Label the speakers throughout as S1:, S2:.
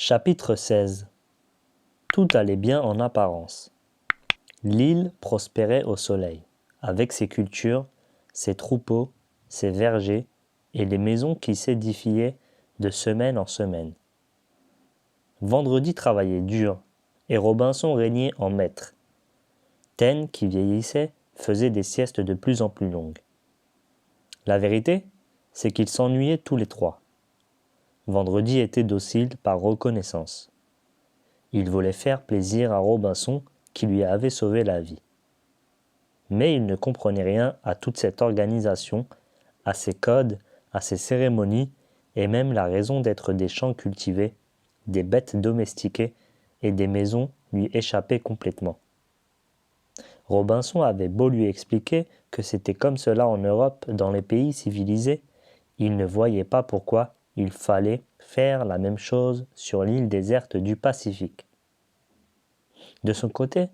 S1: Chapitre 16. Tout allait bien en apparence. L'île prospérait au soleil, avec ses cultures, ses troupeaux, ses vergers et les maisons qui s'édifiaient de semaine en semaine. Vendredi travaillait dur, et Robinson régnait en maître. Taine, qui vieillissait, faisait des siestes de plus en plus longues. La vérité, c'est qu'ils s'ennuyaient tous les trois. Vendredi était docile par reconnaissance. Il voulait faire plaisir à Robinson qui lui avait sauvé la vie. Mais il ne comprenait rien à toute cette organisation, à ses codes, à ses cérémonies et même la raison d'être des champs cultivés, des bêtes domestiquées et des maisons lui échappaient complètement. Robinson avait beau lui expliquer que c'était comme cela en Europe, dans les pays civilisés, il ne voyait pas pourquoi il fallait faire la même chose sur l'île déserte du Pacifique. De son côté,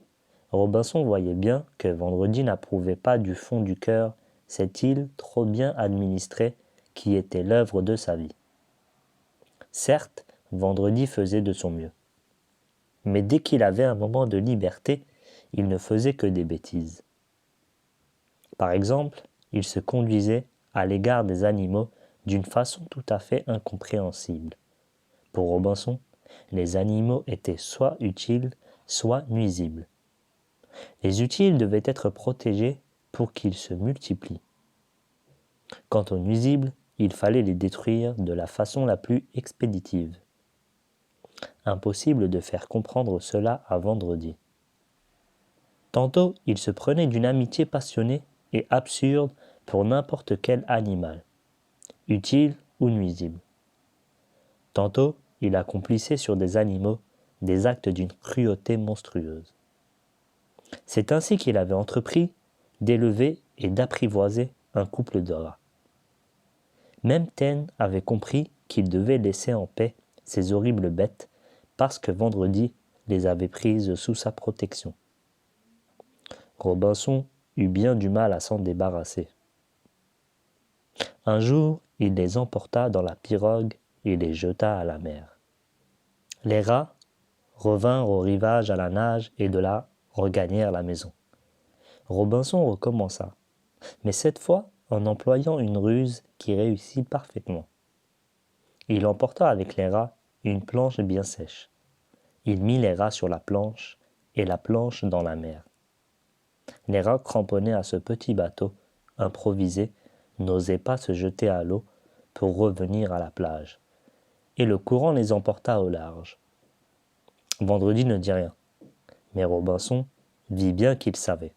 S1: Robinson voyait bien que Vendredi n'approuvait pas du fond du cœur cette île trop bien administrée qui était l'œuvre de sa vie. Certes, Vendredi faisait de son mieux. Mais dès qu'il avait un moment de liberté, il ne faisait que des bêtises. Par exemple, il se conduisait à l'égard des animaux d'une façon tout à fait incompréhensible. Pour Robinson, les animaux étaient soit utiles, soit nuisibles. Les utiles devaient être protégés pour qu'ils se multiplient. Quant aux nuisibles, il fallait les détruire de la façon la plus expéditive. Impossible de faire comprendre cela à Vendredi. Tantôt, il se prenait d'une amitié passionnée et absurde pour n'importe quel animal, utile ou nuisible. Tantôt, il accomplissait sur des animaux des actes d'une cruauté monstrueuse. C'est ainsi qu'il avait entrepris d'élever et d'apprivoiser un couple de rats. Même Taine avait compris qu'il devait laisser en paix ces horribles bêtes parce que Vendredi les avait prises sous sa protection. Robinson eut bien du mal à s'en débarrasser. Un jour, il les emporta dans la pirogue et les jeta à la mer. Les rats revinrent au rivage à la nage et de là regagnèrent la maison. Robinson recommença, mais cette fois en employant une ruse qui réussit parfaitement. Il emporta avec les rats une planche bien sèche. Il mit les rats sur la planche et la planche dans la mer. Les rats cramponnés à ce petit bateau, improvisé, n'osaient pas se jeter à l'eau pour revenir à la plage, et le courant les emporta au large. Vendredi ne dit rien, mais Robinson vit bien qu'il savait.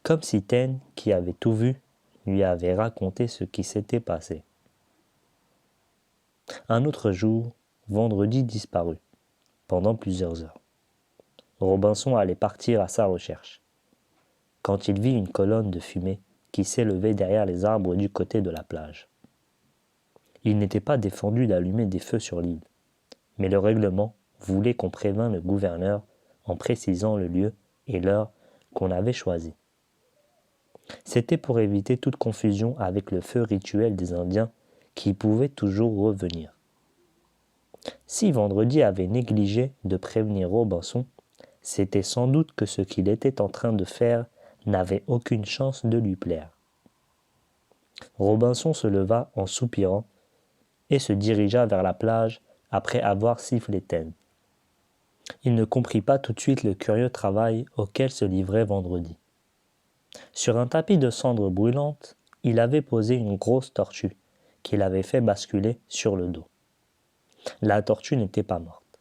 S1: Comme si Taine, qui avait tout vu, lui avait raconté ce qui s'était passé. Un autre jour, Vendredi disparut, pendant plusieurs heures. Robinson allait partir à sa recherche, quand il vit une colonne de fumée qui s'élevait derrière les arbres du côté de la plage. Il n'était pas défendu d'allumer des feux sur l'île, mais le règlement voulait qu'on prévînt le gouverneur en précisant le lieu et l'heure qu'on avait choisi. C'était pour éviter toute confusion avec le feu rituel des Indiens qui pouvait toujours revenir. Si Vendredi avait négligé de prévenir Robinson, c'était sans doute que ce qu'il était en train de faire n'avait aucune chance de lui plaire. Robinson se leva en soupirant et se dirigea vers la plage après avoir sifflé Taine. Il ne comprit pas tout de suite le curieux travail auquel se livrait Vendredi. Sur un tapis de cendres brûlantes, il avait posé une grosse tortue qu'il avait fait basculer sur le dos. La tortue n'était pas morte,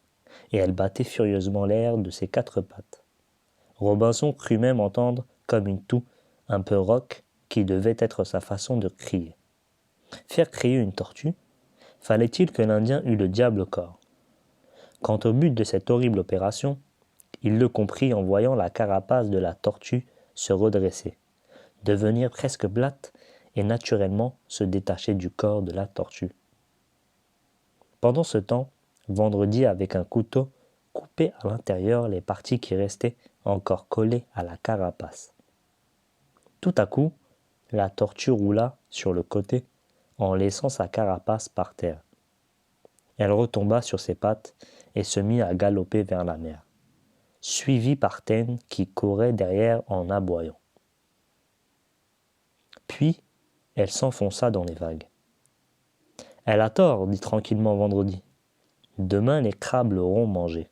S1: et elle battait furieusement l'air de ses quatre pattes. Robinson crut même entendre, comme une toux un peu rauque, qui devait être sa façon de crier. Faire crier une tortue, fallait-il que l'Indien eût le diable au corps? Quant au but de cette horrible opération, il le comprit en voyant la carapace de la tortue se redresser, devenir presque plate et naturellement se détacher du corps de la tortue. Pendant ce temps, Vendredi, avec un couteau, coupait à l'intérieur les parties qui restaient encore collées à la carapace. Tout à coup, la tortue roula sur le côté en laissant sa carapace par terre. Elle retomba sur ses pattes et se mit à galoper vers la mer, suivie par Ten qui courait derrière en aboyant. Puis, elle s'enfonça dans les vagues. « Elle a tort, dit tranquillement Vendredi. Demain les crabes l'auront mangée. »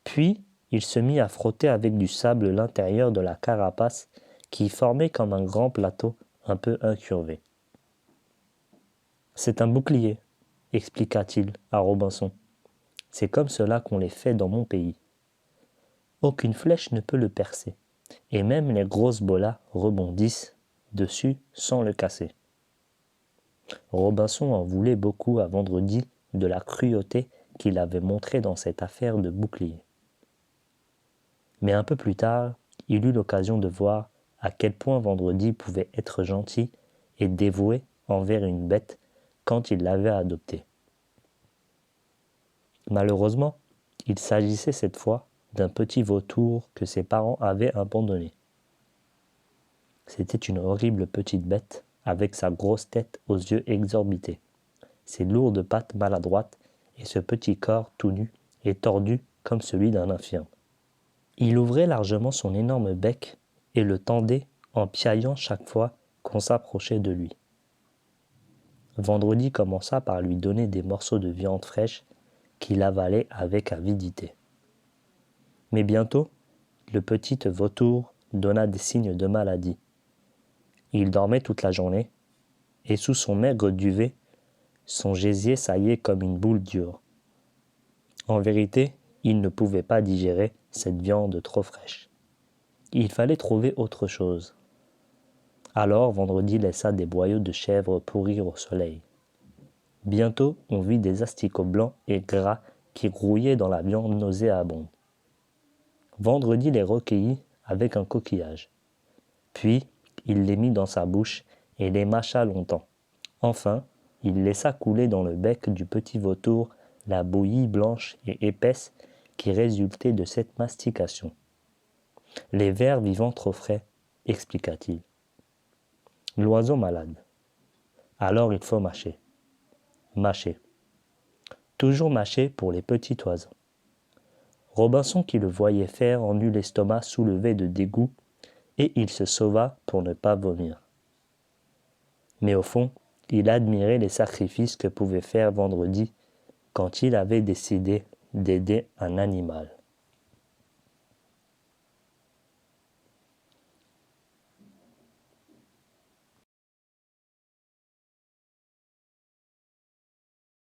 S1: Puis, il se mit à frotter avec du sable l'intérieur de la carapace qui formait comme un grand plateau un peu incurvé. « C'est un bouclier, expliqua-t-il à Robinson. C'est comme cela qu'on les fait dans mon pays. Aucune flèche ne peut le percer, et même les grosses bolas rebondissent dessus sans le casser. » Robinson en voulait beaucoup à Vendredi de la cruauté qu'il avait montrée dans cette affaire de bouclier. Mais un peu plus tard, il eut l'occasion de voir à quel point Vendredi pouvait être gentil et dévoué envers une bête quand il l'avait adoptée. Malheureusement, il s'agissait cette fois d'un petit vautour que ses parents avaient abandonné. C'était une horrible petite bête avec sa grosse tête aux yeux exorbités, ses lourdes pattes maladroites et ce petit corps tout nu et tordu comme celui d'un infirme. Il ouvrait largement son énorme bec et le tendait en piaillant chaque fois qu'on s'approchait de lui. Vendredi commença par lui donner des morceaux de viande fraîche qu'il avalait avec avidité. Mais bientôt, le petit vautour donna des signes de maladie. Il dormait toute la journée, et sous son maigre duvet, son gésier saillait comme une boule dure. En vérité, il ne pouvait pas digérer cette viande trop fraîche. Il fallait trouver autre chose. Alors Vendredi laissa des boyaux de chèvre pourrir au soleil. Bientôt, on vit des asticots blancs et gras qui grouillaient dans la viande nauséabonde. Vendredi les recueillit avec un coquillage. Puis, il les mit dans sa bouche et les mâcha longtemps. Enfin, il laissa couler dans le bec du petit vautour la bouillie blanche et épaisse qui résultait de cette mastication. « Les vers vivant trop frais, expliqua-t-il. L'oiseau malade. Alors il faut mâcher. Mâcher. Toujours mâcher pour les petits oiseaux. » Robinson qui le voyait faire en eut l'estomac soulevé de dégoût et il se sauva pour ne pas vomir. Mais au fond, il admirait les sacrifices que pouvait faire Vendredi quand il avait décidé d'aider un animal.